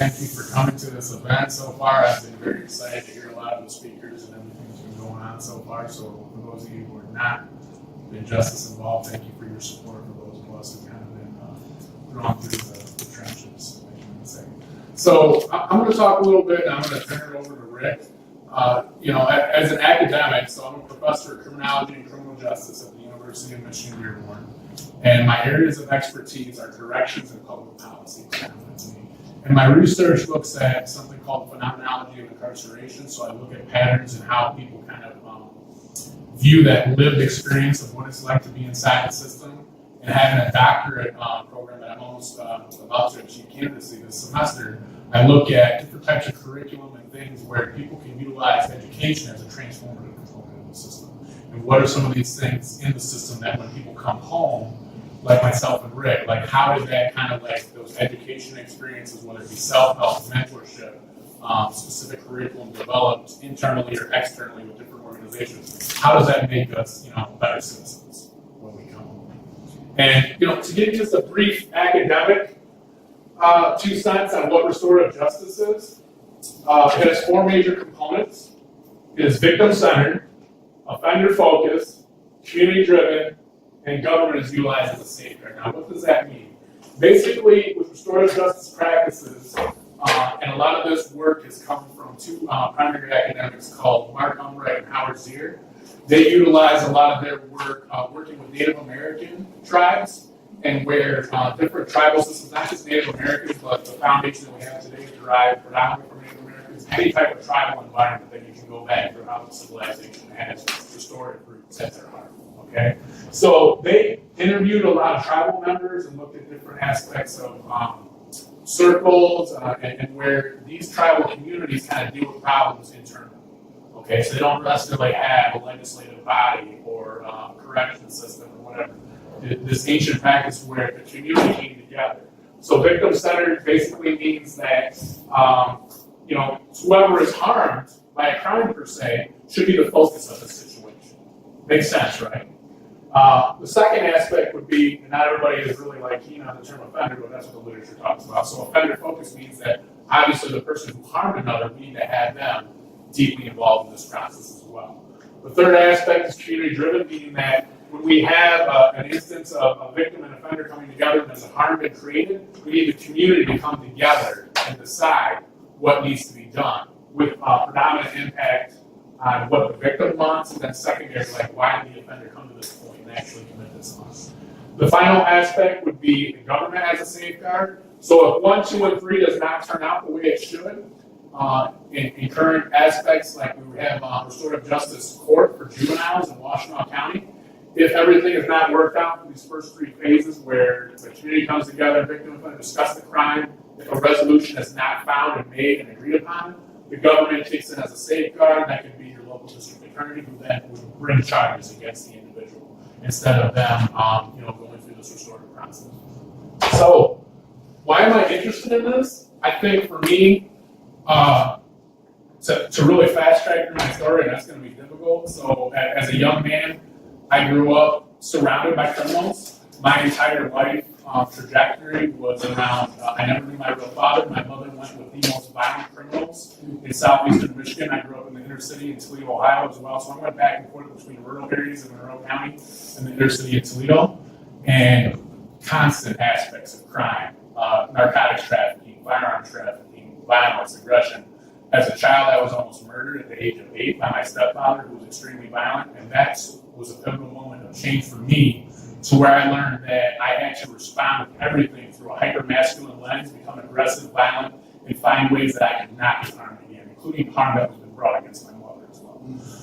thank you for coming to this event so far. I've been very excited to hear a lot of the speakers and everything that's been going on so far. So for those of you who are not in justice involved, thank you for your support. For those of us who kind of been drawn through the trenches. So I'm going to talk a little bit, and I'm going to turn it over to Rick. As an academic, so I'm a professor of criminology and criminal justice at the University of Michigan Dearborn, and my areas of expertise are corrections and public policy. And my research looks at something called phenomenology of incarceration. So I look at patterns and how people kind of view that lived experience of what it's like to be inside the system. And having a doctorate program that I'm almost about to achieve candidacy this semester, I look at different types of curriculum and things where people can utilize education as a transformative component of the system. And what are some of these things in the system that when people come home, like myself and Rick, like how did that kind of like those education experiences, whether it be self-help, mentorship, specific curriculum developed internally or externally with different organizations, how does that make us, better citizens when we come home? And, to give you just a brief academic 2 cents on what restorative justice is, it has 4 major components. It is victim-centered, offender-focused, community-driven, and government is utilized as a safeguard. Now, what does that mean? Basically, with restorative justice practices, and a lot of this work has come from 2 primary academics called Mark Umbright and Howard Zier. They utilize a lot of their work working with Native American tribes, and where different tribal systems, not just Native Americans, but the foundation that we have today is derived predominantly from Native Americans, any type of tribal environment that you can go back throughout civilization has restorative roots at their heart. Okay, so they interviewed a lot of tribal members and looked at different aspects of circles and where these tribal communities kind of deal with problems internally. Okay, so they don't necessarily have a legislative body or correction system or whatever. This ancient practice where the community came together. So victim-centered basically means that whoever is harmed by a crime per se should be the focus of the situation. Makes sense, right? The second aspect would be, and not everybody is really keen on the term offender, but that's what the literature talks about. So offender focus means that obviously the person who harmed another, we need to have them deeply involved in this process as well. The third aspect is community driven, meaning that when we have an instance of a victim and offender coming together and there's a harm been created, we need the community to come together and decide what needs to be done with predominant impact on what the victim wants, and then secondary, why did the offender come to this point and actually commit this harm. The final aspect would be the government as a safeguard. So if 1, 2, and 3 does not turn out the way it should, in current aspects, like we have restorative justice court for juveniles in Washtenaw County, if everything is not worked out for these first 3 phases where the community comes together, victim and offender discuss the crime, if a resolution is not found and made and agreed upon, the government kicks in as a safeguard. That could be your local district attorney who then would bring charges against the individual instead of them, going through this restorative process. So, why am I interested in this? I think for me, to really fast track through my story, and that's going to be difficult. So, as a young man, I grew up surrounded by criminals. My entire life trajectory was around, I never knew my real father. My mother went with the most violent criminals in southeastern Michigan. I grew up in the inner city in Toledo, Ohio as well. So I went back and forth between rural areas in Monroe County and the inner city of Toledo. And constant aspects of crime, narcotics trafficking, firearm trafficking, violence, aggression. As a child, I was almost murdered at the age of 8 by my stepfather, who was extremely violent. And that was a pivotal moment of change for me, to where I learned that I had to respond with everything through a hyper-masculine lens, become aggressive, violent, and find ways that I could not get harmed again, including harm that was been brought against my mother as well.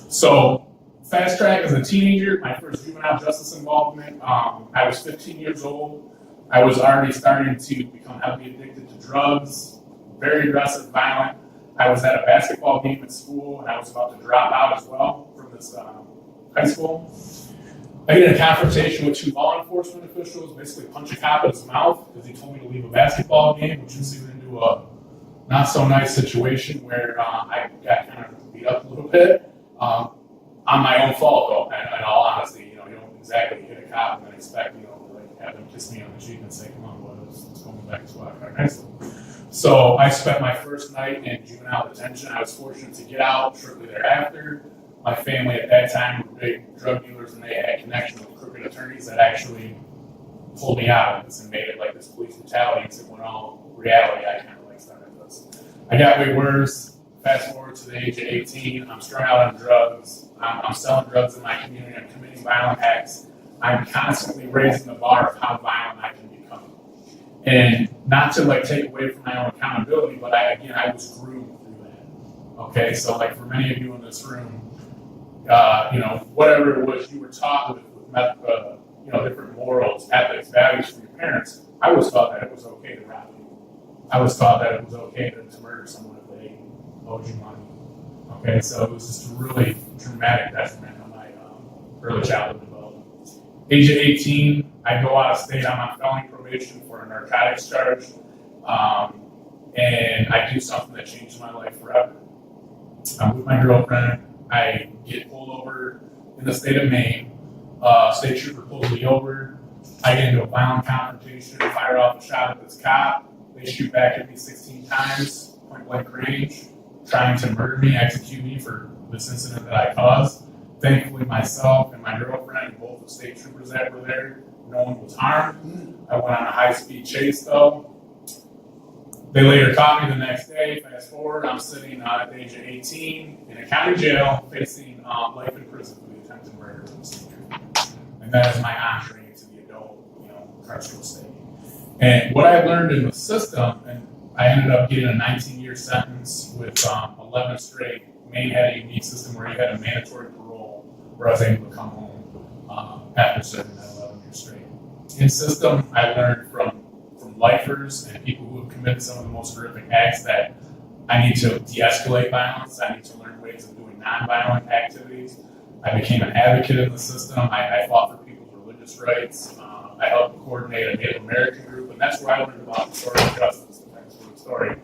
So, fast track as a teenager, my first juvenile justice involvement, I was 15 years old. I was already starting to become heavily addicted to drugs, very aggressive, violent. I was at a basketball game at school, and I was about to drop out as well from this high school. I get in a confrontation with 2 law enforcement officials, basically punch a cop in his mouth because he told me to leave a basketball game, which was even into a not so nice situation where I got kind of beat up a little bit on my own fault, though. In all honesty, you don't exactly hit a cop and then expect, have them kiss me on the cheek and say, "Come on, boy, let's go back to squad car nicely." So I spent my first night in juvenile detention. I was fortunate to get out shortly thereafter. My family at that time were big drug dealers, and they had connection with crooked attorneys that actually pulled me out of this and made it like this police brutality. And said, well, reality, I kind of like started this. I got way worse. Fast forward to the age of 18, I'm strung out on drugs. I'm selling drugs in my community. I'm committing violent acts. I'm constantly raising the bar of how violent I can become. And not to like take away from my own accountability, but I was groomed through that. Okay, so like for many of you in this room, whatever it was you were taught with different morals, ethics, values from your parents, I was taught that it was okay to rob people. I was taught that it was okay to murder someone if they owed you money. Okay, so it was just a really traumatic detriment on my early childhood development. Age of 18, I go out of state. I'm on felony probation for a narcotics charge, and I do something that changed my life forever. I'm with my girlfriend. I get pulled over in the state of Maine. State trooper pulls me over. I get into a violent confrontation, fire off a shot at this cop. They shoot back at me 16 times, point blank range, trying to murder me, execute me for this incident that I caused. Thankfully, myself and my girlfriend and both the state troopers that were there, no one was harmed. I went on a high-speed chase, though. They later caught me the next day. Fast forward, I'm sitting at the age of 18 in a county jail facing life in prison for the attempted murder of the state trooper. And that is my entree into the adult, carceral state. And what I learned in the system, and I ended up getting a 19-year sentence with 11 straight. Maine had a unique system where you had a mandatory parole, where I was able to come home after serving that 11 years straight. In system, I learned from lifers and people who have committed some of the most horrific acts that I need to de-escalate violence. I need to learn ways of doing nonviolent activities. I became an advocate in the system. I fought for people's religious rights. I helped coordinate a Native American group, and that's where I learned about restorative justice. Thanks for the story.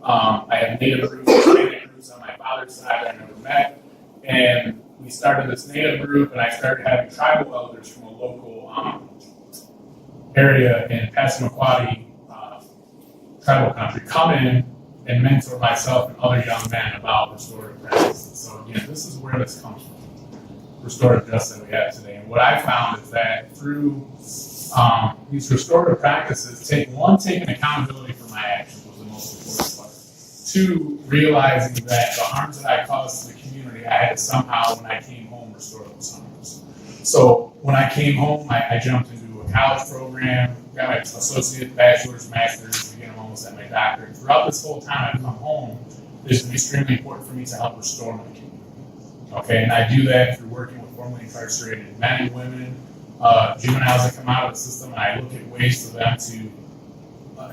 I have Native groups, Hispanic groups on my father's side I never met, and we started this Native group, and I started having tribal elders from a local area in Passamaquoddy tribal country come in and mentor myself and other young men about restorative practices. So again, this is where this comes from, restorative justice that we have today. And what I found is that through these restorative practices, taking accountability for my actions was the most important part. Two, realizing that the harms that I caused to the community, I had to somehow, when I came home, restore those harms. So when I came home, I jumped into a college program, got my associate, bachelor's, master's, again, I'm almost at my doctorate. Throughout this whole time I've come home, it's been extremely important for me to help restore my community. Okay, and I do that through working with formerly incarcerated men and women, juveniles that come out of the system, and I look at ways for them to,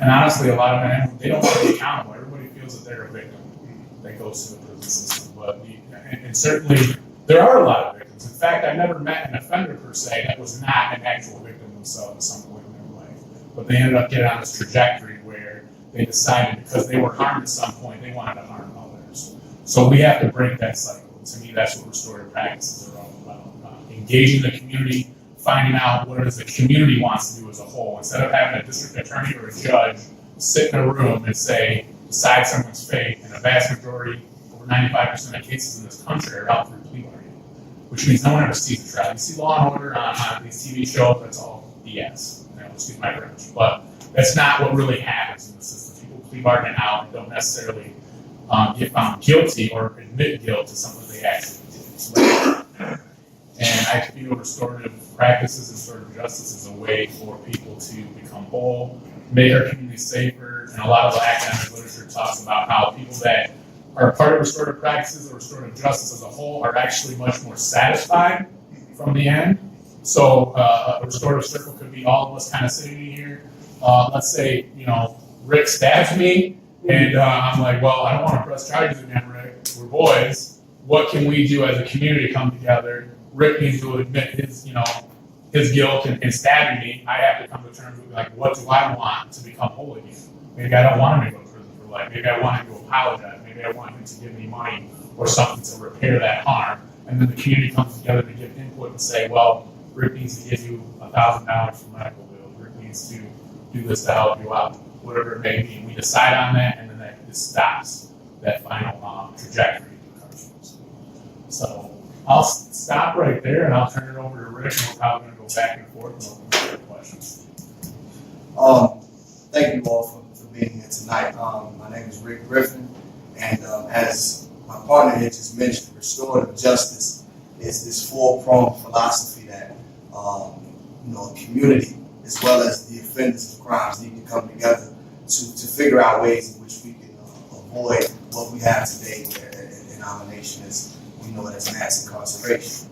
and honestly, a lot of men, they don't want to be accountable. Everybody feels that they're a victim that goes to the prison system, but and certainly there are a lot of victims. In fact, I've never met an offender per se that was not an actual victim themselves at some point in their life, but they ended up getting on this trajectory where they decided because they were harmed at some point, they wanted to harm others. So we have to break that cycle. To me, that's what restorative practices are all about. Engaging the community, finding out what it is the community wants to do as a whole. Instead of having a district attorney or a judge sit in a room and say, decide someone's fate, and a vast majority, over 95% of cases in this country are out through plea bargaining, which means no one ever sees the trial. You see Law and Order on these TV shows, that's all BS. Excuse my French, but that's not what really happens in the system. People plea bargain out and don't necessarily get found guilty or admit guilt to something they actually did. And I feel restorative practices and restorative justice is a way for people to become whole, make our community safer, and a lot of the academic literature talks about how people that are part of restorative practices or restorative justice as a whole are actually much more satisfied from the end. So a restorative circle could be all of us kind of sitting in here. Let's say, Rick stabs me, and I'm like, well, I don't want to press charges again, Rick. We're boys. What can we do as a community to come together? Rick needs to admit his guilt in stabbing me. I have to come to terms with what do I want to become whole again? Maybe I don't want him to go to prison for life. Maybe I want him to apologize. Maybe I want him to give me money or something to repair that harm. And then the community comes together to give input and say, well, Rick needs to give you $1,000 for medical bills. Rick needs to do this to help you out. whatever it may be. We decide on that, and then that just stops that final trajectory of the carceral. So I'll stop right there, and I'll turn it over to Rick, and we're probably going to go back and forth and open up for questions. Thank you all for being here tonight. My name is Rick Griffin, and as my partner here just mentioned, restorative justice is this four-pronged philosophy that a community as well as the offenders of crimes need to come together to figure out ways in which we can avoid what we have today in our nation as we know it as mass incarceration.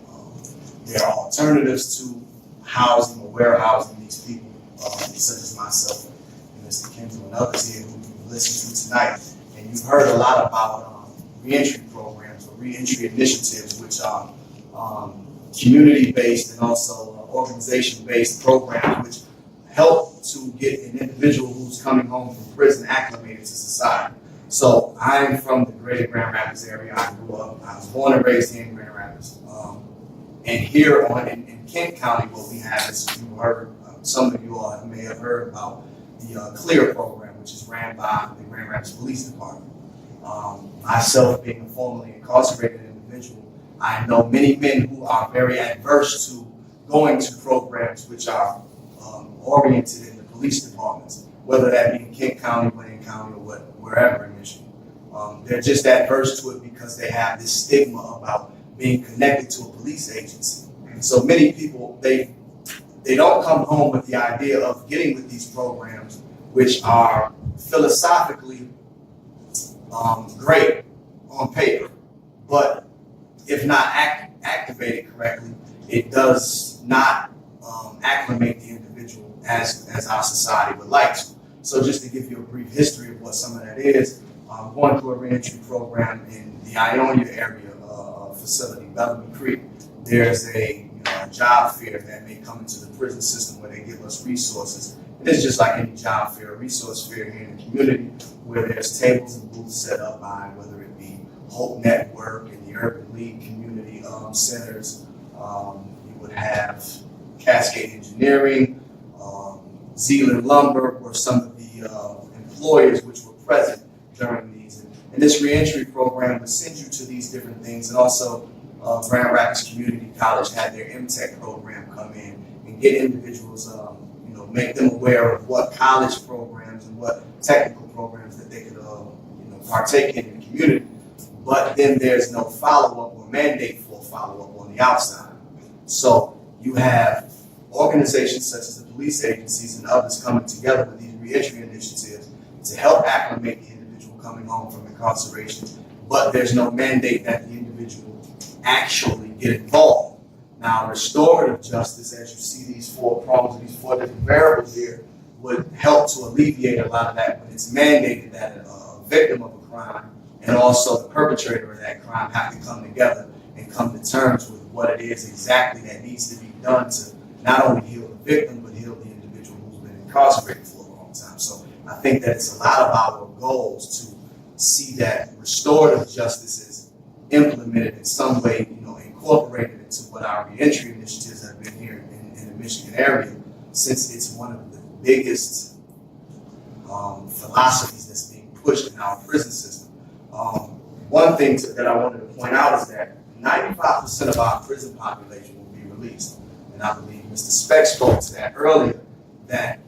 There are alternatives to housing or warehousing these people, such as myself and Mr. Kendall and others here who you listen to tonight. And you've heard a lot about reentry programs or reentry initiatives, which are community-based and also organization-based programs which help to get an individual who's coming home from prison acclimated to society. So I'm from the greater Grand Rapids area. I was born and raised here in Grand Rapids. And here in Kent County, what we have is, you heard, some of you all may have heard about the CLEAR program, which is ran by the Grand Rapids Police Department. Myself being a formerly incarcerated individual, I know many men who are very adverse to going to programs which are oriented in the police departments, whether that be in Kent County, Wayne County, or wherever in Michigan. They're just adverse to it because they have this stigma about being connected to a police agency. And so many people, they don't come home with the idea of getting with these programs, which are philosophically great on paper, but if not activated correctly, it does not acclimate the individual as our society would like to. So just to give you a brief history of what some of that is, going through a reentry program in the Ionia area facility, Bellamy Creek, there's a job fair that may come into the prison system where they give us resources. And it's just like any job fair, a resource fair here in the community where there's tables and booths set up by whether it be Hope Network and the Urban League community centers. You would have Cascade Engineering, Zealand Lumber were some of the employers which were present during these. And this reentry program would send you to these different things. And also Grand Rapids Community College had their MTech program come in and get individuals, make them aware of what college programs and what technical programs that they could partake in the community. But then there's no follow-up or mandate for follow-up on the outside. So you have organizations such as the police agencies and others coming together with these reentry initiatives to help acclimate the individual coming home from incarceration, but there's no mandate that the individual actually get involved. Now, restorative justice, as you see these four prongs, these four different variables here, would help to alleviate a lot of that, but it's mandated that a victim of a crime and also the perpetrator of that crime have to come together and come to terms with what it is exactly that needs to be done to not only heal the victim, but heal the individual who's been incarcerated for a long time. So I think that it's a lot of our goals to see that restorative justice is implemented in some way, incorporated into what our reentry initiatives have been here in the Michigan area, since it's one of the biggest philosophies that's being pushed in our prison system. One thing that I wanted to point out is that 95% of our prison population will be released. And I believe Mr. Speck spoke to that earlier, that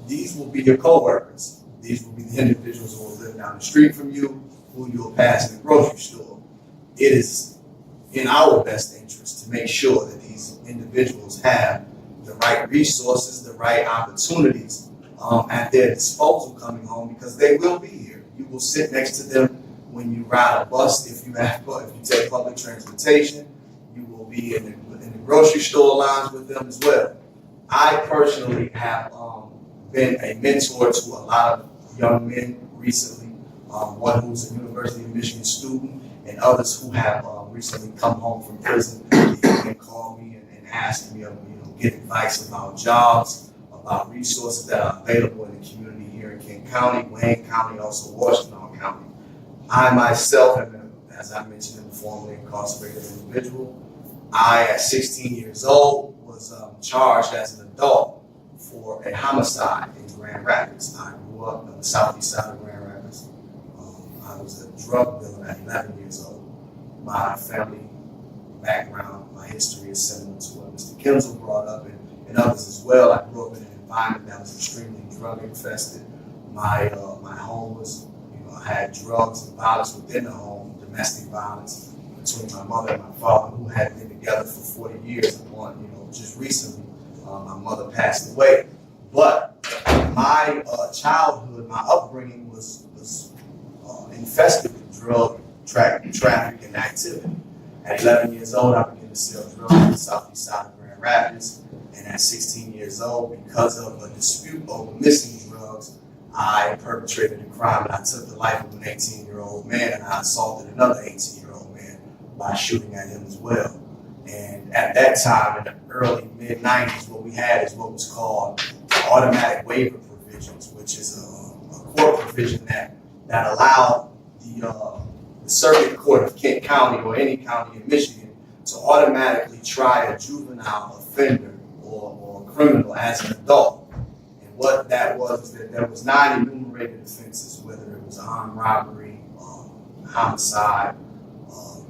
these will be your co-workers. These will be the individuals who will live down the street from you, who you'll pass in the grocery store. It is in our best interest to make sure that these individuals have the right resources, the right opportunities at their disposal coming home, because they will be here. You will sit next to them when you ride a bus, if you take public transportation. You will be in the grocery store lines with them as well. I personally have been a mentor to a lot of young men recently, one who's a University of Michigan student, and others who have recently come home from prison and call me and ask me, get advice about jobs, about resources that are available in the community here in Kent County, Wayne County, also Washington County. I myself have been, as I mentioned, a formerly incarcerated individual. I, at 16 years old, was charged as an adult for a homicide in Grand Rapids. I grew grew up on the southeast side of Grand Rapids. I was a drug dealer at 11 years old. My family background, my history is similar to what Mr. Kinzel brought up and others as well. I grew up in an environment that was extremely drug infested. My home was, I had drugs and violence within the home, domestic violence between my mother and my father, who had been together for 40 years. Just recently, my mother passed away. But my childhood, my upbringing was infested with drug trafficking activity. At 11 years old, I began to sell drugs on the southeast side of Grand Rapids. And at 16 years old, because of a dispute over missing drugs, I perpetrated a crime and I took the life of an 18-year-old man, and I assaulted another 18-year-old man by shooting at him as well. And at that time, in the early mid-90s, what we had is what was called automatic waiver provisions, which is a court provision that allowed the circuit court of Kent County or any county in Michigan to automatically try a juvenile offender or criminal as an adult. And what that was that there was 9 enumerated offenses, whether it was armed robbery, homicide,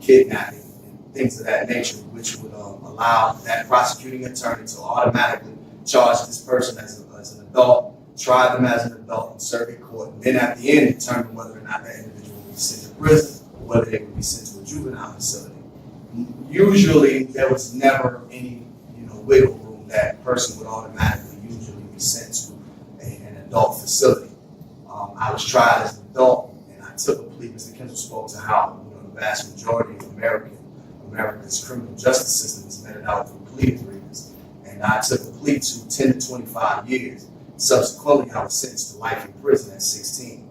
kidnapping, and things of that nature, which would allow that prosecuting attorney to automatically charge this person as an adult, try them as an adult in circuit court, and then at the end determine whether or not that individual would be sent to prison or whether they would be sent to a juvenile facility. Usually there was never any wiggle room. That person would automatically usually be sent to an adult facility. I was tried as an adult, and I took a plea. Mr. Kinzel spoke to how the vast majority of America's criminal justice system is meted out through plea agreements. And I took a plea to 10 to 25 years. Subsequently, I was sentenced to life in prison at 16.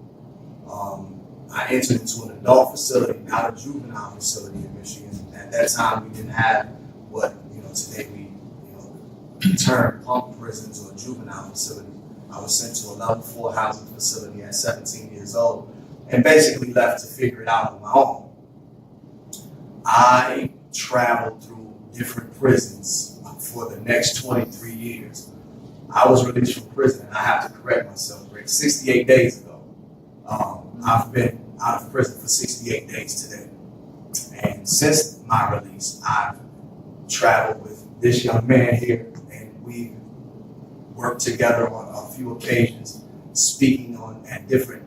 I entered into an adult facility, not a juvenile facility in Michigan. At that time, we didn't have what today we term pump prisons or juvenile facility. I was sent to a level 4 housing facility at 17 years old, and basically left to figure it out on my own. I traveled through different prisons for the next 23 years. I was released from prison, and I have to correct myself, Rick, 68 days ago. I've been out of prison for 68 days today. And since my release, I've traveled with this young man here, and we've worked together on a few occasions, speaking at different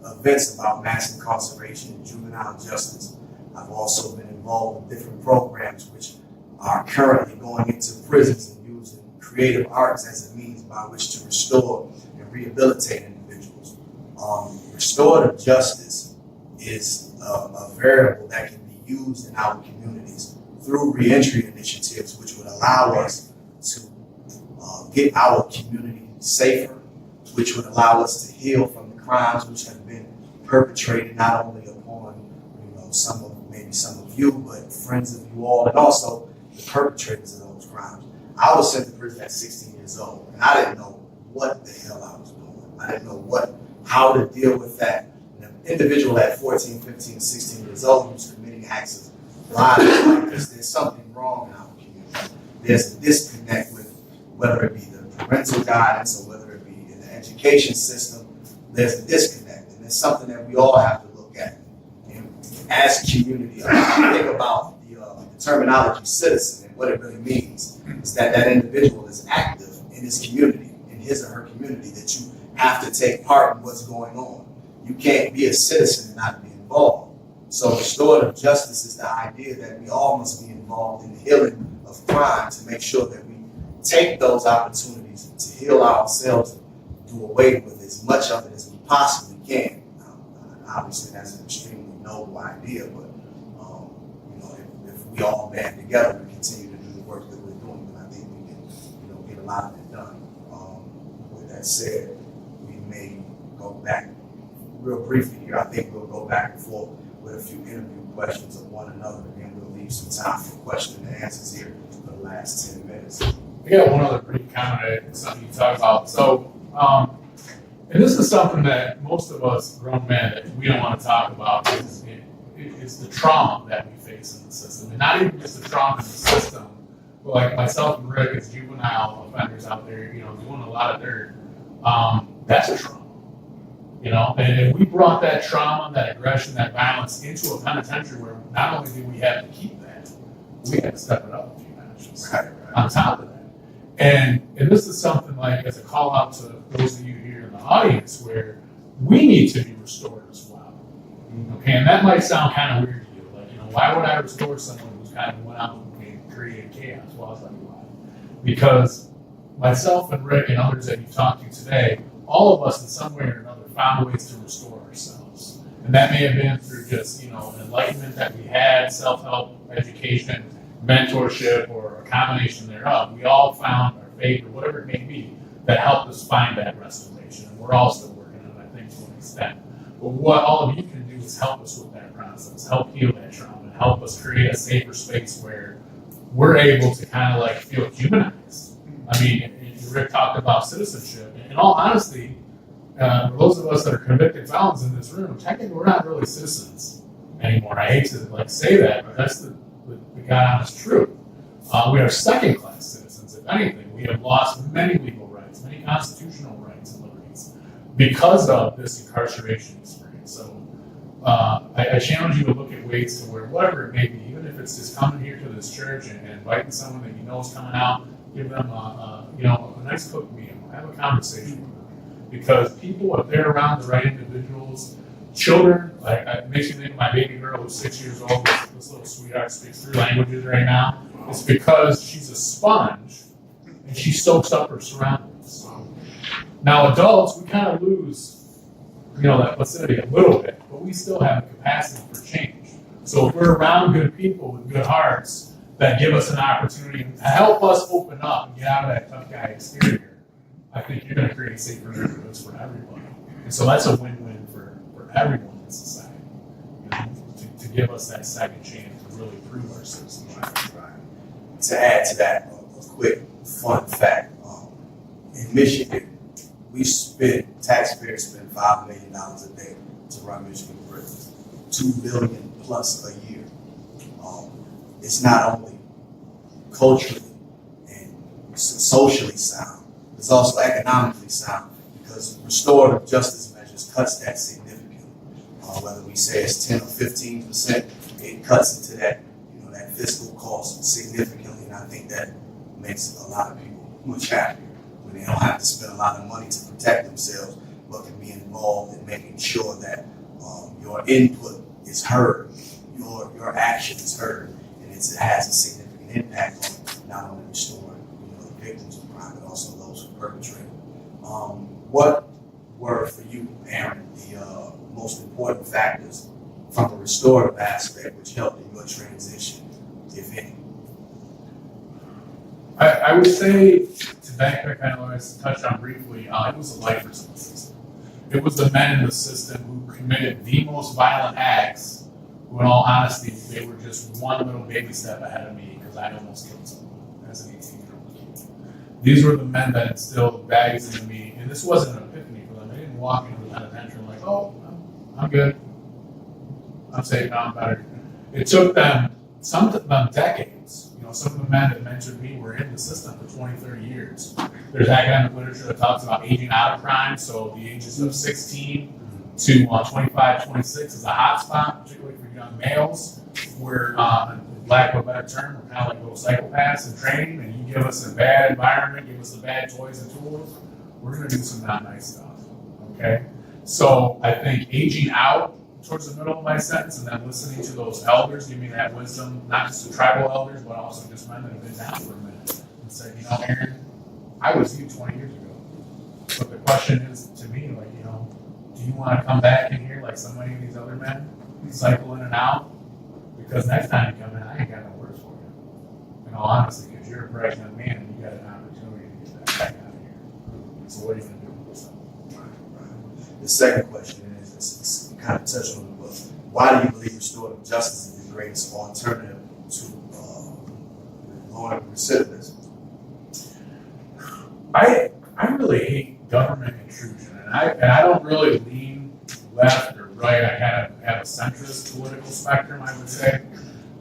events about mass incarceration and juvenile justice. I've also been involved in different programs which are currently going into prisons and using creative arts as a means by which to restore and rehabilitate individuals. Restorative justice is a variable that can be used in our communities through reentry initiatives, which would allow us to get our community safer, which would allow us to heal from the crimes which have been perpetrated not only upon some of you, but friends of you all, and also the perpetrators of those crimes. I was sent to prison at 16 years old, and I didn't know what the hell I was doing. I didn't know how to deal with that. An individual at 14, 15, 16 years old who's committing acts of violence like this, there's something wrong in our community. There's a disconnect with whether it be the parental guidance or whether it be in the education system. There's a disconnect, and it's something that we all have to look at. And as a community, think about the terminology citizen and what it really means. Is that individual is active in his community, in his or her community, that you have to take part in what's going on. You can't be a citizen and not be involved. So restorative justice is the idea that we all must be involved in the healing of crime to make sure that we take those opportunities to heal ourselves and do away with as much of it as we possibly can. Obviously, that's an extremely noble idea, but if we all band together and continue to do the work that we're doing, then I think we can get a lot of it done. With that said, we may go back real briefly here. I think we'll go back and forth with a few interview questions of one another, and then we'll leave some time for question and answers here for the last 10 minutes. We got one other pretty common something you talk about. So, and this is something that most of us grown men that we don't want to talk about is the trauma that we face in the system, and not even just the trauma in the system, but like myself and Rick as juvenile offenders out there, doing a lot of dirt. That's a trauma. You know, and if we brought that trauma, that aggression, that violence into a penitentiary where not only do we have to keep that, we have to step it up a few notches on top of that. And this is something like as a call out to those of you here in the audience where we need to be restored as well. Okay, and that might sound kind of weird to you. Like, you know, why would I restore someone who's kind of went out and created chaos? Well, I'll tell you why. Because myself and Rick and others that you've talked to today, all of us in some way or another found ways to restore ourselves. And that may have been through just, you know, enlightenment that we had, self-help, education, mentorship, or a combination thereof. We all found our faith or whatever it may be that helped us find that restoration. And we're all still working on it, I think, to an extent. But what all of you can do is help us with that process, help heal that trauma, and help us create a safer space where we're able to kind of like feel humanized. I mean, Rick talked about citizenship. In all honesty, for those of us that are convicted felons in this room, technically we're not really citizens anymore. I hate to like say that, but that's the God honest truth. We are second-class citizens. If anything, we have lost many legal rights, many constitutional rights and liberties because of this incarceration experience. So I challenge you to look at ways to where whatever it may be, even if it's just coming here to this church and inviting someone that you know is coming out, give them a nice cooked meal, have a conversation with them. Because people, if they're around the right individuals, children, like it makes me think of my baby girl who's 6 years old, this little sweetheart speaks 3 languages right now. It's because she's a sponge and she soaks up her surroundings. Now adults, we kind of lose, that placidity a little bit, but we still have the capacity for change. So if we're around good people with good hearts that give us an opportunity to help us open up and get out of that tough guy exterior, I think you're going to create safer neighborhoods for everybody. And so that's a win-win for everyone in society, to give us that second chance to really prove ourselves. Right. To add to that, a quick fun fact. In Michigan, taxpayers spend $5 million a day to run Michigan prisons, $2 billion plus a year. It's not only culturally and socially sound, it's also economically sound because restorative justice measures cuts that significantly. Whether we say it's 10 or 15%, it cuts into that, that fiscal cost significantly, and I think that makes a lot of people much happier when they don't have to spend a lot of money to protect themselves, but can be involved in making sure that your input is heard, your action is heard, and it has a significant impact on not only restoring the victims of crime, but also those who perpetrate. What were for you, Aaron, the most important factors from the restorative aspect which helped in your transition, if any? I would say, to backtrack, kind of what I touched on briefly, it was the lifers in the system. It was the men in the system who committed the most violent acts, who in all honesty, they were just one little baby step ahead of me because I almost killed someone as an 18-year-old kid. These were the men that instilled values into me, and this wasn't an epiphany for them. They didn't walk into the penitentiary like, oh, I'm good. I'm safe now, I'm better. It took them, some of them decades. Some of the men that mentored me were in the system for 20, 30 years. There's academic literature that talks about aging out of crime, so the ages of 16 to 25, 26 is a hot spot, particularly for young males. We're, in lack of a better term, we're kind of like little psychopaths in training, and you give us a bad environment, give us the bad toys and tools, we're going to do some not nice stuff, okay? So I think aging out towards the middle of my sentence and then listening to those elders give me that wisdom, not just the tribal elders, but also just men that have been down for a minute and said, Aaron, I was you 20 years ago. But the question is to me, like, do you want to come back in here like so many of these other men, cycle in and out? Because next time you come in, I ain't got no words for you. In all honesty, because you're a bright young man and you got an opportunity to get that back out of here. So what are you going to do with yourself? Right. The second question is kind of touch on it, but why do you believe restorative justice is the greatest alternative to lowering recidivism? I really hate government intrusion, and I don't really lean left or right. I kind of have a centrist political spectrum, I would say,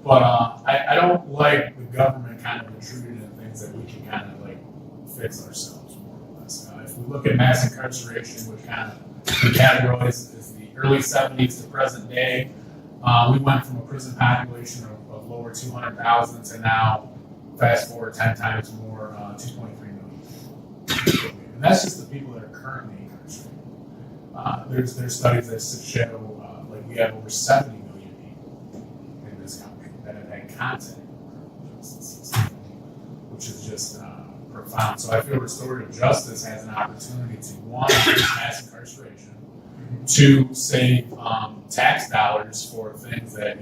but I don't like the government kind of intruding in things that we can kind of like fix ourselves more or less. If we look at mass incarceration, which kind of the category is the early 70s to present day. We went from a prison population of lower 200,000 to now, fast forward 10 times more, 2.3 million. And that's just the people that are currently incarcerated. There's studies that show like we have over 70 million people in this country that have had contact with the criminal justice system, which is just profound. So I feel restorative justice has an opportunity to, one, reduce mass incarceration, two, save tax dollars for things that,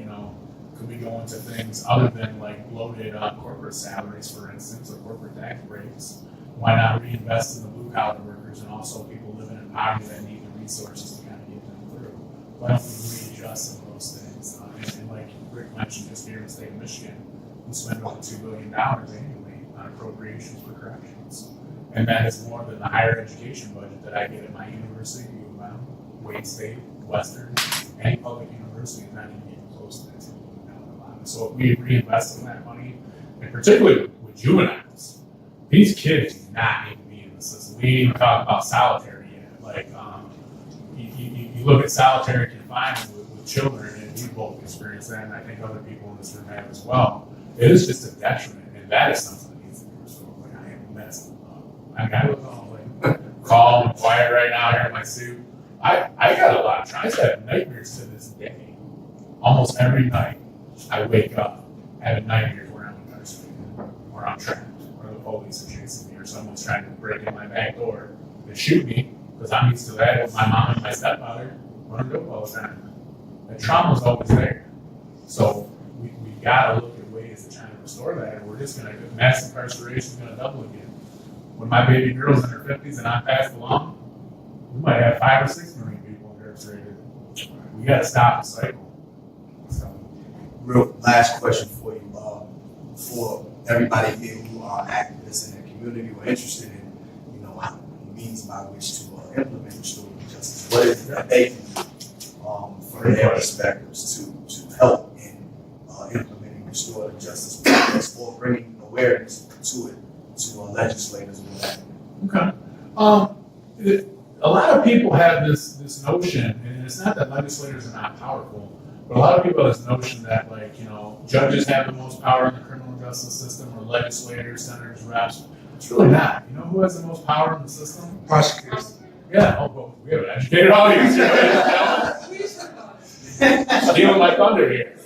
could be going to things other than like bloated corporate salaries, for instance, or corporate tax breaks. Why not reinvest in the blue collar workers and also people living in poverty that need the resources to kind of get them through? Why don't we readjust some of those things? And like Rick mentioned, just here in the state of Michigan, we spend over $2 billion annually on appropriations for corrections. And that is more than the higher education budget that I get at my university, Wayne State, Western, any public university is not even getting close to that $2 billion allotment. So if we reinvest in that money, and particularly with juveniles, these kids do not need to be in the system. We didn't even talk about solitary yet. Like, you look at solitary confinement with children, and we both experienced that, and I think other people in this room have as well. It is just a detriment, and that is something that needs to be restored. Like, I am messing up. I look all like calm and quiet right now here in my suit. I got a lot of tries. I have nightmares to this day. Almost every night, I wake up having nightmares where I'm incarcerated, or I'm trapped, or the police are chasing me, or someone's trying to break in my back door and shoot me, because I'm used to that with my mom and my stepfather running dope all the time. The trauma's always there. So we got to look at ways to try to restore that, and we're just going to, mass incarceration is going to double again. When my baby girl's in her 50s and I'm passed along, we might have 5 or 6 million people incarcerated. We got to stop the cycle. So, Real last question for you, for everybody here who are activists in their community or interested in, means by which to implement restorative justice. What is it that they can do from their perspectives to help in implementing restorative justice projects or bringing awareness to it to legislators or whatever? Okay. A lot of people have this notion, and it's not that legislators are not powerful, but a lot of people have this notion that, judges have the most power in the criminal justice system, or legislators, senators, reps. It's really not. You know who has the most power in the system? Prosecutors. Yeah, well, we have an educated audience here. Stealing my thunder here.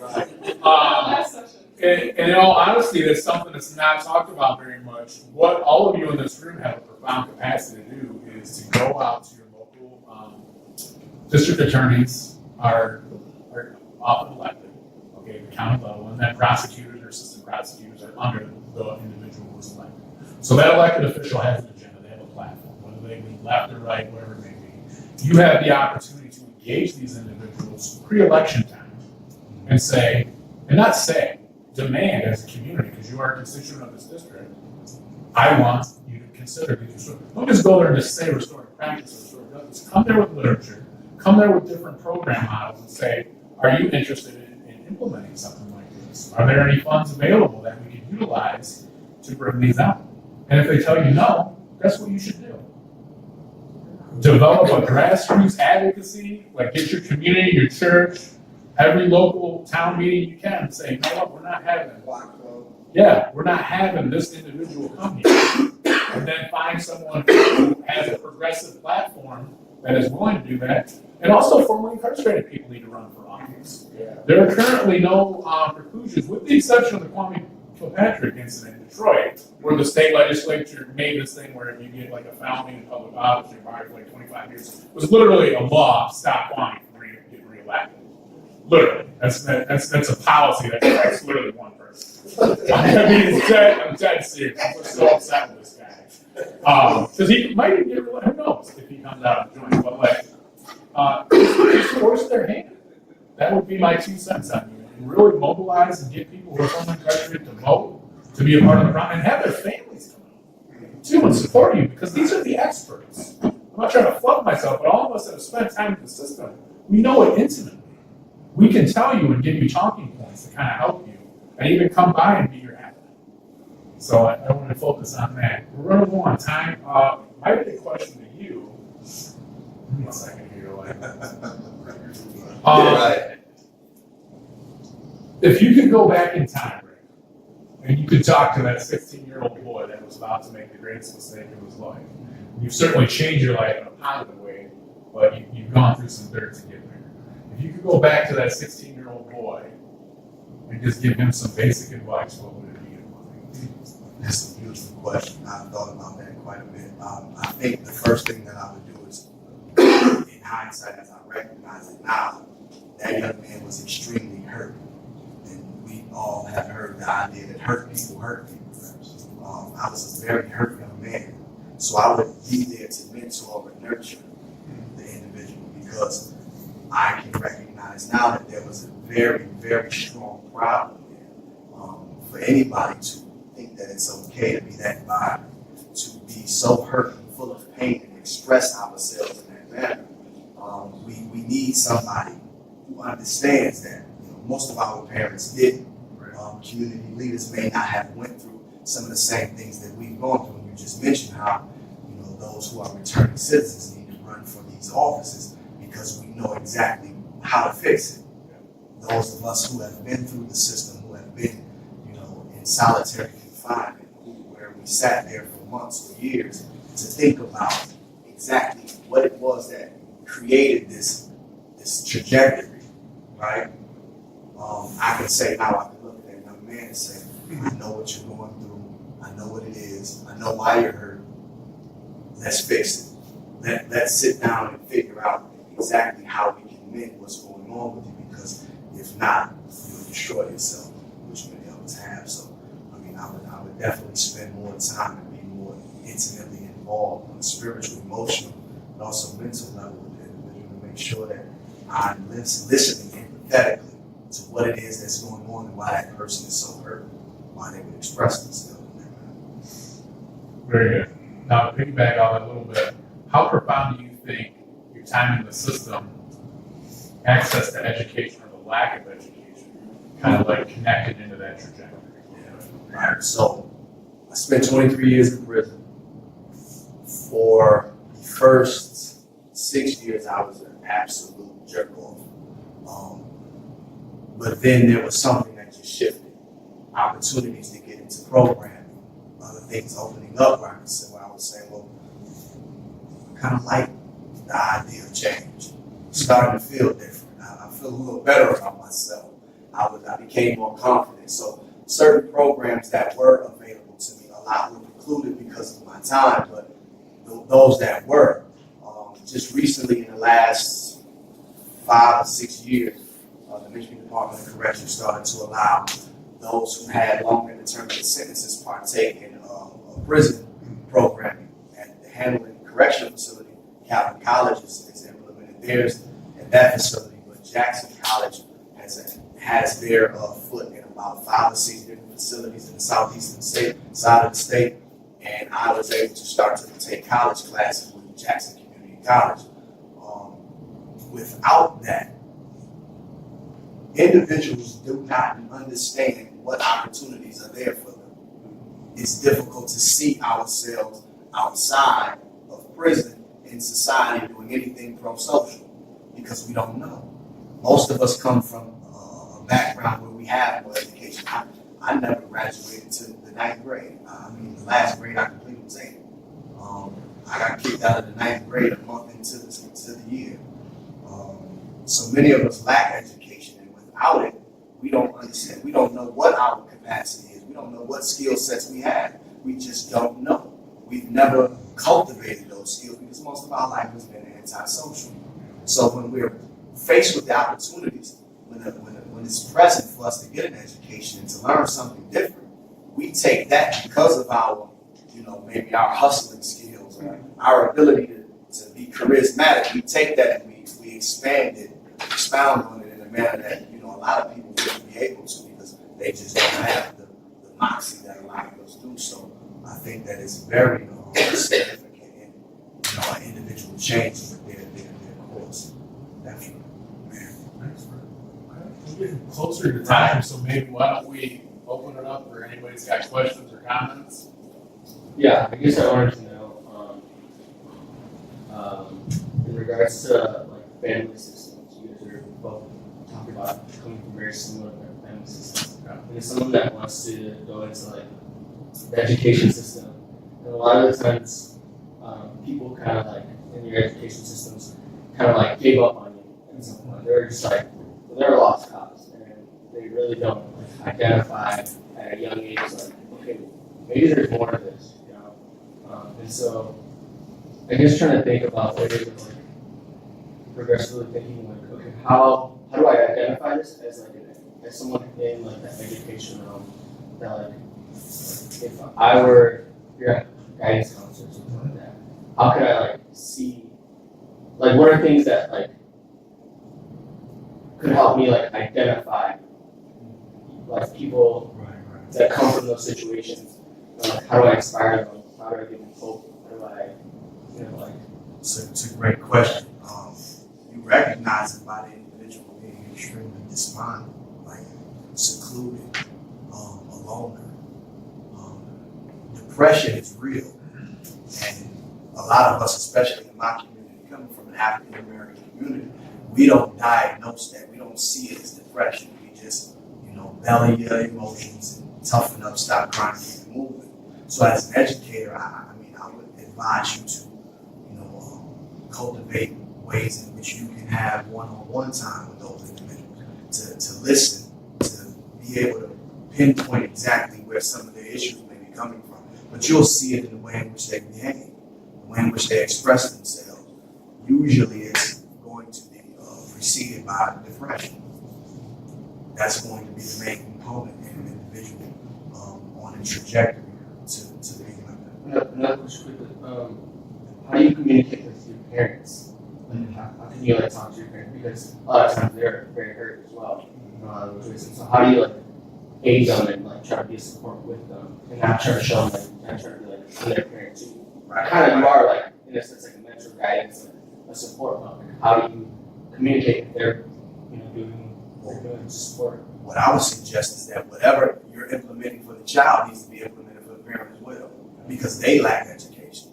And in all honesty, that's something that's not talked about very much. What all of you in this room have a profound capacity to do is to go out to your local district attorneys are often elected, okay, the county level, and then prosecutors or assistant prosecutors are under the individual who is elected. So that elected official has an agenda, they have a platform, whether they lean left or right, whatever it may be. You have the opportunity to engage these individuals pre-election time and say, and not say, demand as a community, because you are a constituent of this district, I want you to consider these restorative. Don't just go there and just say restorative practice or restorative justice. Come there with literature, come there with different program models and say, are you interested in implementing something like this? Are there any funds available that we can utilize to bring these out? And if they tell you no, that's what you should do. Develop a grassroots advocacy, like get your community, your church, every local town meeting you can, say, you know what, we're not having we're not having this individual come here. And then find someone who has a progressive platform that is willing to do that. And also formerly incarcerated people need to run for office. Yeah. There are currently no preclusions, with the exception of the Kwame Kilpatrick incident in Detroit, where the state legislature made this thing where if you get like a felony in public office, you're barred for like 25 years. It was literally a law to stop Kwame from getting reelected. Literally, that's a policy that affects literally one person. I mean, I'm dead serious. I'm so upset with this guy because he might even get reelected. Who knows if he comes out and joins? But just force their hand. That would be my 2 cents on you. And really mobilize and get people who are from incarcerated to vote, to be a part of the problem, and have their families come out too and support you, because these are the experts. I'm not trying to fluff myself, but all of us that have spent time in the system, we know it intimately. We can tell you and give you talking points to kind of help you, and even come by and be your advocate. So I want to focus on that. We're running low on time. My big question to you, give me a second here. go. Right. If you could go back in time, Rick, and you could talk to that 16-year-old boy that was about to make the greatest mistake of his life, you've certainly changed your life in a positive way, but you've gone through some dirt to get there. If you could go back to that 16-year-old boy and just give him some basic advice, what would it be? That's a beautiful question. I've thought about that quite a bit. I think the first thing that I would do is, in hindsight, as I recognize it now, that young man was extremely hurt. And we all have heard the idea that hurt people hurt people. I was a very hurt young man. So I would be there to mentor and nurture the individual, because I can recognize now that there was a very, very strong problem there. For anybody to think that it's okay to be that violent, to be so hurt and full of pain and express ourselves in that manner. We need somebody who understands that. Most of our parents didn't. Community leaders may not have went through some of the same things that we've gone through. You just mentioned how those who are returning citizens need to run for these offices because we know exactly how to fix it. Those of us who have been through the system, who have been in solitary confinement, where we sat there for months or years to think about exactly what it was that created this trajectory, right? I can say now, I can look at that young man and say, I know what you're going through. I know what it is. I know why you're hurt. Let's fix it. Let's sit down and figure out exactly how we can mend what's going on with you, because if not, you'll destroy yourself, which many of us have. So, I would definitely spend more time and be more intimately involved on a spiritual, emotional, and also mental level with the individual to make sure that I'm listening empathetically to what it is that's going on and why that person is so hurt, why they would express themselves in that manner. Very good. Now, to piggyback on that a little bit, how profound do you think your time in the system, access to education or the lack of education, kind of like connected into that trajectory? Right. So I spent 23 years in prison. For the first 6 years, I was an absolute jerk off. But then there was something that just shifted. Opportunities to get into programming, other things opening up where I was saying, well, I kind of like the idea of change. Starting to feel different. I feel a little better about myself. I became more confident. So certain programs that were available to me, a lot were precluded because of my time, but those that were, just recently in the last 5 or 6 years, the Michigan Department of Corrections started to allow those who had longer determined sentences partake in a prison programming at the Hamlin Correctional Facility. Calvin College has implemented theirs at that facility, but Jackson College has their foot in about 5 or 6 different facilities in the southeastern side of the state, and I was able to start to take college classes with Jackson Community College. Without that, individuals do not understand what opportunities are there for them. It's difficult to see ourselves outside of prison in society doing anything pro-social because we don't know. Most of us come from a background where we have no education. I never graduated to the 9th grade. The last grade I completed was 8. I got kicked out of the 9th grade a month into the year. So many of us lack education, and without it, we don't understand. We don't know what our capacity is. We don't know what skill sets we have. We just don't know. We've never cultivated those skills because most of our life has been antisocial. So when we're faced with the opportunities, when it's present for us to get an education and to learn something different, we take that because of our, maybe our hustling skills or our ability to be charismatic. We take that and we expound on it in a manner that, a lot of people wouldn't be able to because they just don't have the moxie that a lot of us do. So I think that it's very significant in an individual change with their course. Definitely. We're getting closer to time, so maybe why don't we open it up for anybody's got questions or comments? Yeah, I guess I wanted to know, in regards to like family systems. You guys are both talking about coming from very similar family systems. And as someone that wants to go into like the education system, and a lot of the times people kind of like in your education systems kind of like gave up on you at some point. They're just like they're lost cause, and they really don't like, identify at a young age like, okay, maybe there's more to this, you know. And so I guess trying to think about ways of like progressively thinking like, okay, how do I identify this as like as someone in like that education realm that like if I were your guidance counselor or something like that, how could I like see like what are things that like could help me like identify like people that come from those situations? Like, how do I inspire them? How do I give them hope? How do I, you know, like? It's a great question. You recognize it by the individual being extremely despondent, like secluded, alone. Depression is real, and a lot of us, especially in my community, coming from an African American community, we don't diagnose that. We don't see it as depression. We just, belly your emotions and toughen up, stop crying, keep it moving. So as an educator, I would advise you to, cultivate ways in which you can have one-on-one time with those individuals, to listen, to be able to pinpoint exactly where some of their issues may be coming from. But you'll see it in the way in which they behave, the way in which they express themselves. Usually it's going to be preceded by depression. That's going to be the main component in an individual on a trajectory to being like that. Another question quickly. How do you communicate with your parents? Like, how can you like talk to your parents? Because a lot of times they're very hurt as well. So how do you like aid them and like try to be a support with them and not try to show them like not trying to be like I'm their parent too? Right. Kind of you are like in a sense like a mentor guidance, like a support. Like, how do you communicate if they're doing support? What I would suggest is that whatever you're implementing for the child needs to be implemented for the parent as well, because they lack education.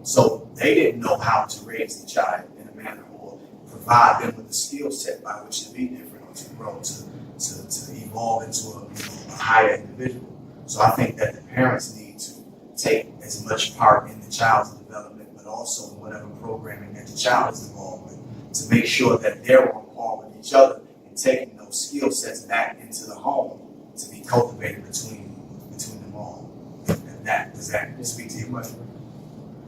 So they didn't know how to raise the child in a manner or provide them with the skill set by which to be different or to grow, to evolve into a higher individual. So I think that the parents need to take as much part in the child's development, but also in whatever programming that the child is involved with, to make sure that they're on par with each other and taking those skill sets back into the home to be cultivated between them all. And does that speak to your question?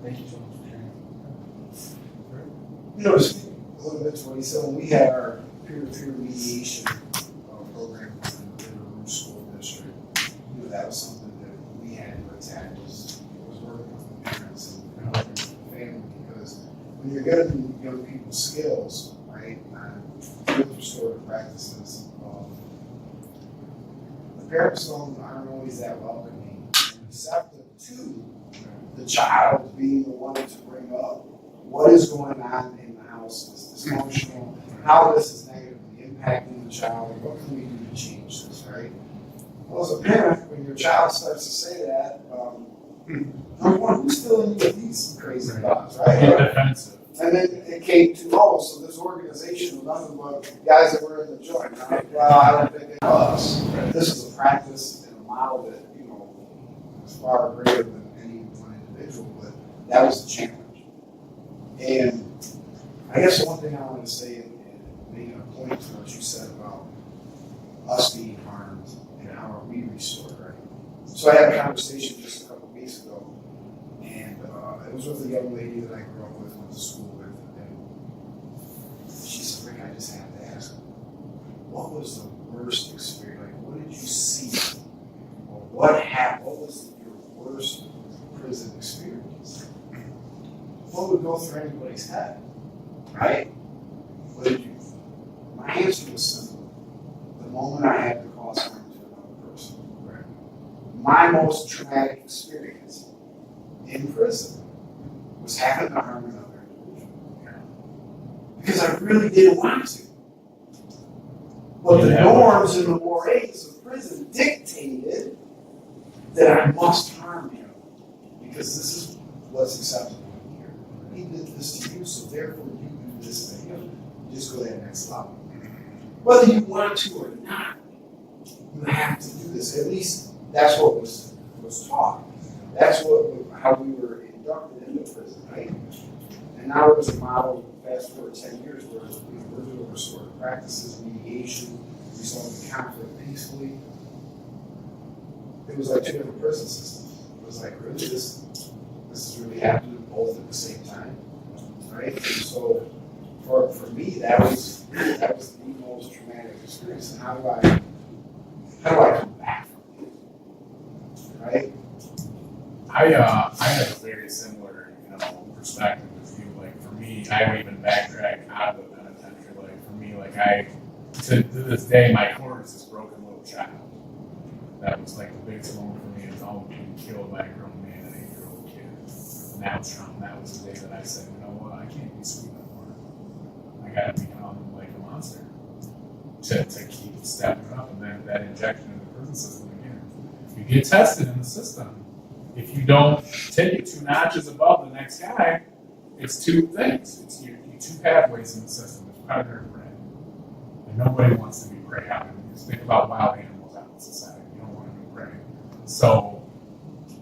Thank you so much for sharing. To speak a little bit to what he said, when we had our peer-to-peer mediation program in the Room School District, that was something that we had to attack, was working with the parents and helping the family, because when you're giving young people skills, right, with restorative practices, the parents aren't always that welcoming and receptive to the child being the one to bring up what is going on in the house, this dysfunctional, how this is negatively impacting the child, and what can we do to change this, right? Well, as a parent, when your child starts to say that, number one, who's filling you with these crazy thoughts, right? Defensive. And then it came to, so this organization was nothing but guys that were in the joint. Well, I don't think they know us. This is a practice and a model that, is far greater than any one individual, but that was the challenge. And I guess the one thing I want to say, and making a point to what you said about us being harmed and how are we restored, right? So I had a conversation just a couple of weeks ago, and it was with a young lady that I grew up with, went to school with, and she said, Rick, I just have to ask, what was the worst experience? Like, what did you see? Or what happened? What was your worst prison experience? What would go through anybody's head, right? What did you? My answer was simple. The moment I had to cause harm to another person. Right? My most traumatic experience in prison was having to harm another individual. Because I really didn't want to. But the norms and the mores of prison dictated that I must harm him. Because this is what's acceptable here. He did this to you, so therefore you do this to him. You just go to that next level. Whether you want to or not, you have to do this. At least that's what was taught. That's how we were inducted into prison, right? And now it was a model, fast forward 10 years, where we're doing restorative practices, mediation, resolving conflict peacefully. It was like two different prison systems. It was like, really, this is really happening both at the same time, right? And so for me, that was the most traumatic experience. And how do I come back from it, right? I have a very similar, perspective with you. Like for me, I would even backtrack out of the penitentiary. Like for me, like to this day, my core is this broken little child. That was like the biggest moment for me, is all being killed by a grown man and an 8-year-old kid. And that was the day that I said, you know what, I can't be sweet anymore. I gotta become like a monster to keep stepping up. And then that injection in the prison system again. You get tested in the system. If you don't take it 2 notches above the next guy, it's 2 things. It's you 2 pathways in the system. It's predator and prey. And nobody wants to be prey out. Just think about wild animals out in society. You don't want to be prey. So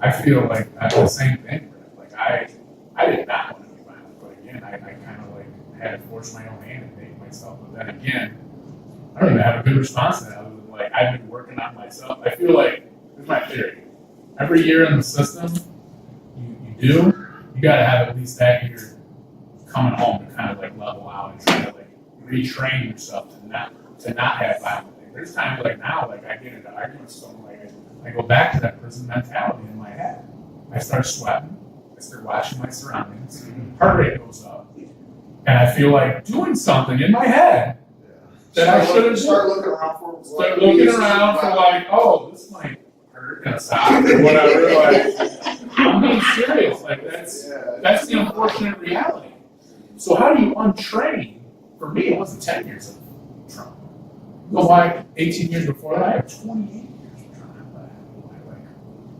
I feel like the same thing. Like I did not want to be violent, but again, I kind of like had to force my own hand and make myself. But then again, I don't even have a good response to that. Other than like I've been working on myself. I feel like here's my theory. Every year in the system, you got to have at least that year coming home to kind of like level out and try to like retrain yourself to not have violent things. There's times like now, like I get into arguments with someone, like I go back to that prison mentality in my head. I start sweating. I start watching my surroundings. Heart rate goes up, and I feel like doing something in my head that I should have. Start looking around for. Start looking around for like, oh, this might hurt and stop or whatever. Like, I'm being serious. Like that's the unfortunate reality. So how do you untrain? For me, it wasn't 10 years of trauma. Go back 18 years before that, I have 28 years of trauma. I like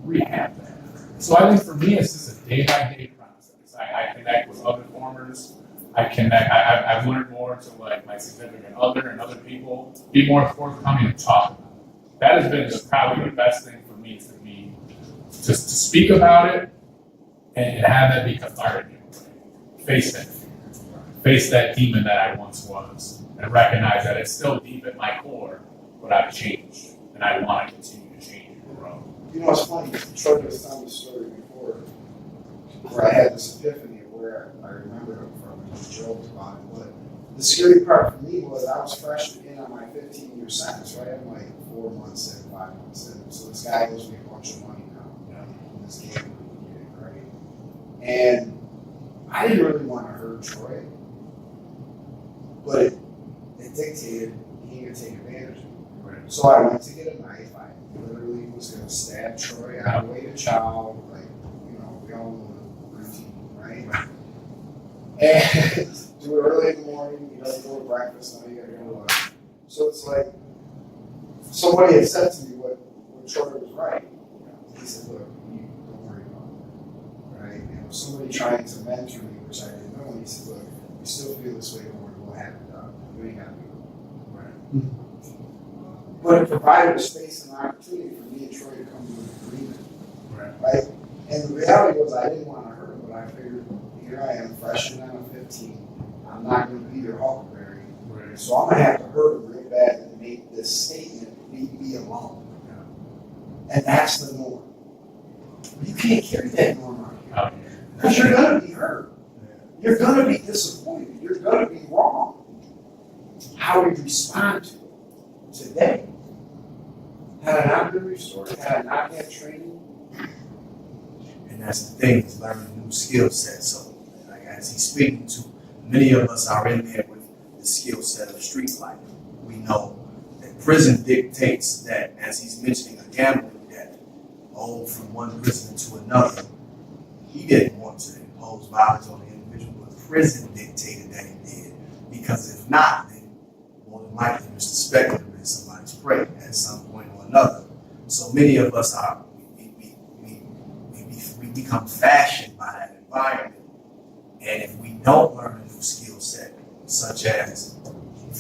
rehab that. So I think for me, it's just a day-by-day process. I connect with other formers. I've learned more to like my significant other and other people, be more forthcoming and talk about it. That has been probably the best thing for me, to speak about it and have that be cathartic. Face that fear, face that demon that I once was, and recognize that it's still deep at my core, but I've changed, and I want to continue to change and grow. You know, it's funny. Troy was telling the story before, where I had this epiphany where I remember it from and he joked about it. But the scary part for me was I was fresh in on my 15-year sentence, right? I'm like 4 months in, 5 months in. So this guy owes me a bunch of money now, in this game, right? And I didn't really want to hurt Troy, but it dictated he ain't gonna take advantage of me. Right. So I went to get a knife. I literally was gonna stab Troy. I weighed a child, like, we all know the routine, right? And do it early in the morning, he doesn't go to breakfast, now you gotta go to lunch. So it's like, somebody had said to me what Troy was right. He said, look, don't worry about it, right? Somebody trying to mentor me, which I didn't know, and he said, look, you still feel this way, don't worry, we'll have it done. You ain't gotta do it. Right. But it provided a space and opportunity for me and Troy to come to an agreement. Right? And the reality was I didn't want to hurt him, but I figured, here I am, fresh and I'm 15. I'm not going to be your huckleberry. Right. So I'm going to have to hurt him real bad and make this statement, leave me alone. Yeah. And that's the norm. You can't carry that norm out here. Because you're going to be hurt. You're going to be disappointed. You're going to be wrong. How we respond to it today. Had I not been restored, had I not had training. And that's the thing, is learning new skill sets. So, like, as he's speaking to, many of us are in there with the skill set of street life. We know that prison dictates that, as he's mentioning, a gambling debt owed from one prisoner to another. He didn't want to impose violence on the individual, but prison dictated that he did. Because if not, then more than likely Mr. Spector would be somebody's prey at some point or another. So many of us are, we become fashioned by that environment. And if we don't learn a new skill set, such as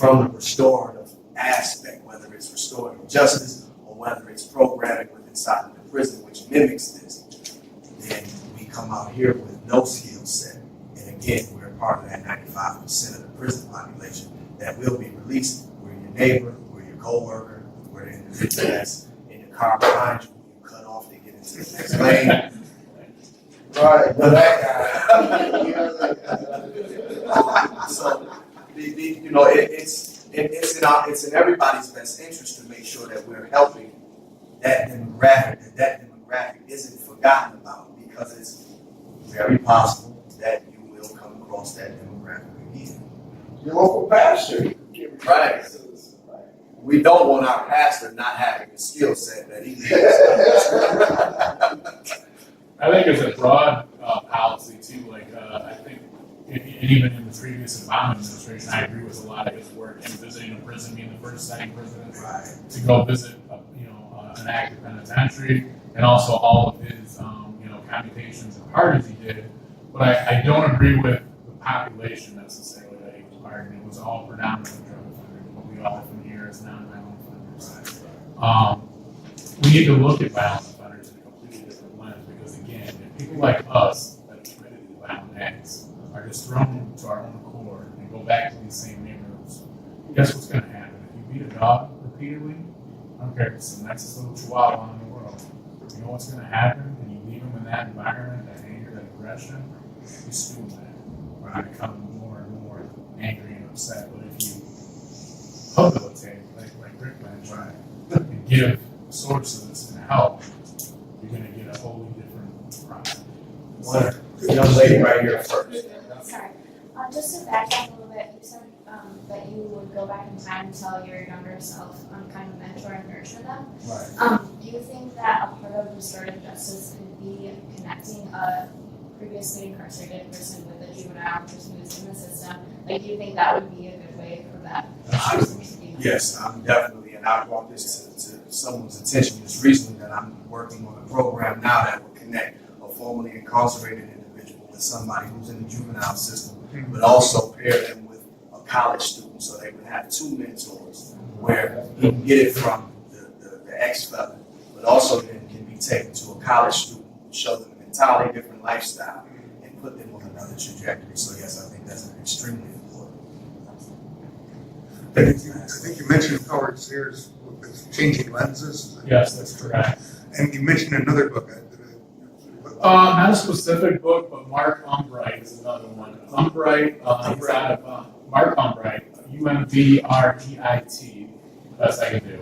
from the restorative aspect, whether it's restorative justice or whether it's programming within inside of the prison, which mimics this, then we come out here with no skill set. And again, we're part of that 95% of the prison population that will be released. We're your neighbor, we're your co-worker, we're the individual that's in the car behind you, you cut off to get into the next lane. Right, but that guy. So, you know, it's in everybody's best interest to make sure that we're helping that demographic isn't forgotten about, because it's very possible that you will come across that demographic again. Your local pastor. Right. We don't want our pastor not having the skill set that he needs. I think it's a broad policy too. Like I think, and even in the previous Obama administration, I agree with a lot of his work in visiting a prison, being the first setting president to go visit, an active penitentiary, and also all of his, commutations and pardons he did. But I don't agree with the population necessarily that he was pardoning. It was all predominantly drug offenders. What we often hear as nonviolent offenders. We need to look at violent offenders in a completely different lens, because again, if people like us that have committed these violent acts are just thrown into our own accord and go back to these same neighborhoods, guess what's going to happen? If you beat a dog repeatedly, I don't care if it's the nicest little chihuahua in the world, you know what's going to happen? And you leave them in that environment, that anger, that aggression, you stew that. We're going to become more and more angry and upset. But if you rehabilitate, like Rick mentioned, and give sources and help, you're going to get a wholly different product. The young lady right here first. Sorry, just to back up a little bit, you said that you would go back in time and tell your younger self, kind of mentor and nurture them. Right. Do you think that a part of restorative justice could be connecting a previously incarcerated person with a juvenile person who's in the system? Like, do you think that would be a good way for that person to be? Yes, I'm definitely, and I brought this to someone's attention just recently, that I'm working on a program now that will connect a formerly incarcerated individual with somebody who's in the juvenile system, but also pair them with a college student, so they would have two mentors, where you can get it from the ex-felon, but also then can be taken to a college student and show them an entirely different lifestyle and put them on another trajectory. So yes, I think that's extremely important. I think you mentioned Howard Sears with Changing Lenses. Yes, that's correct. And you mentioned another book. Not a specific book, but Mark Umbright is another one. Umbright, he's out of Mark Umbright, UMBREIT, best I can do.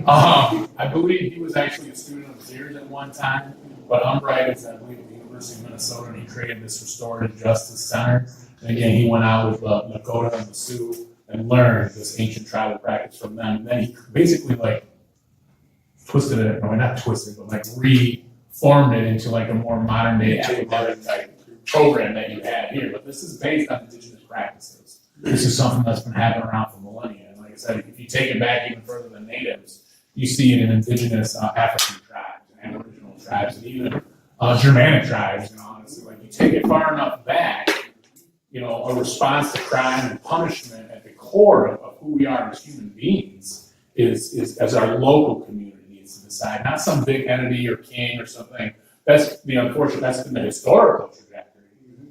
I believe he was actually a student of Sears at one time, but Umbright is, I believe, at the University of Minnesota, and he created this Restorative Justice Center. And again, he went out with Lakota and the Sioux and learned this ancient tribal practice from them. And then he basically twisted it, no, not twisted, but reformed it into a more modern day academic type program that you have here. But this is based on indigenous practices. This is something that's been happening around for millennia. And like I said, if you take it back even further than natives, you see it in indigenous African tribes and Aboriginal tribes and even Germanic tribes. Honestly, you take it far enough back, a response to crime and punishment at the core of who we are as human beings is as our local community needs to decide, not some big entity or king or something. That's the unfortunate, that's been the historical trajectory.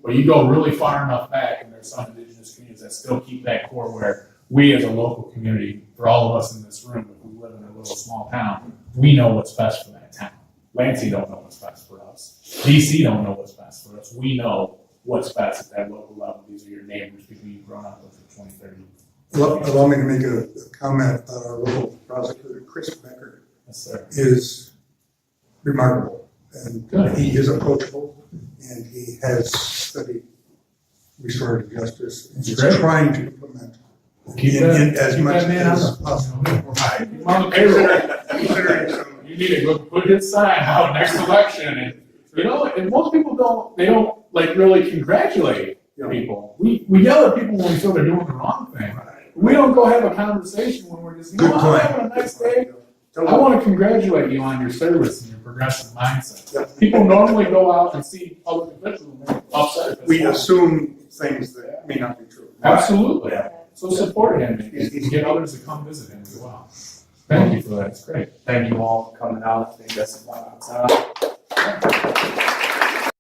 But you go really far enough back, and there's some indigenous communities that still keep that core where we as a local community, for all of us in this room, if we live in a little small town, we know what's best for that town. Lansing don't know what's best for us. DC don't know what's best for us. We know what's best at that local level. These are your neighbors, people you've grown up with for 20, 30 years. Allow me to make a comment about our local prosecutor, Chris Becker. Yes, sir. Is remarkable. And Good. he is approachable, and he has studied restorative justice and is Great. trying to implement Keep in as keep much that man as on the- possible. Right. Keep him on the payroll. Considering some You need to put his sign out next election, and and most people don't really congratulate people. We yell at people when we feel they're doing the wrong thing. We don't go have a conversation when we're just, Good I'm point. having a nice day. I want to congratulate you on your service and your progressive mindset. Yeah. People normally go out and see public officials and they're upset. we assume things that may not be true. Absolutely. So support him and get others to come visit him as well. Thank you for that, it's great. Thank you all for coming out. I think that's about our time.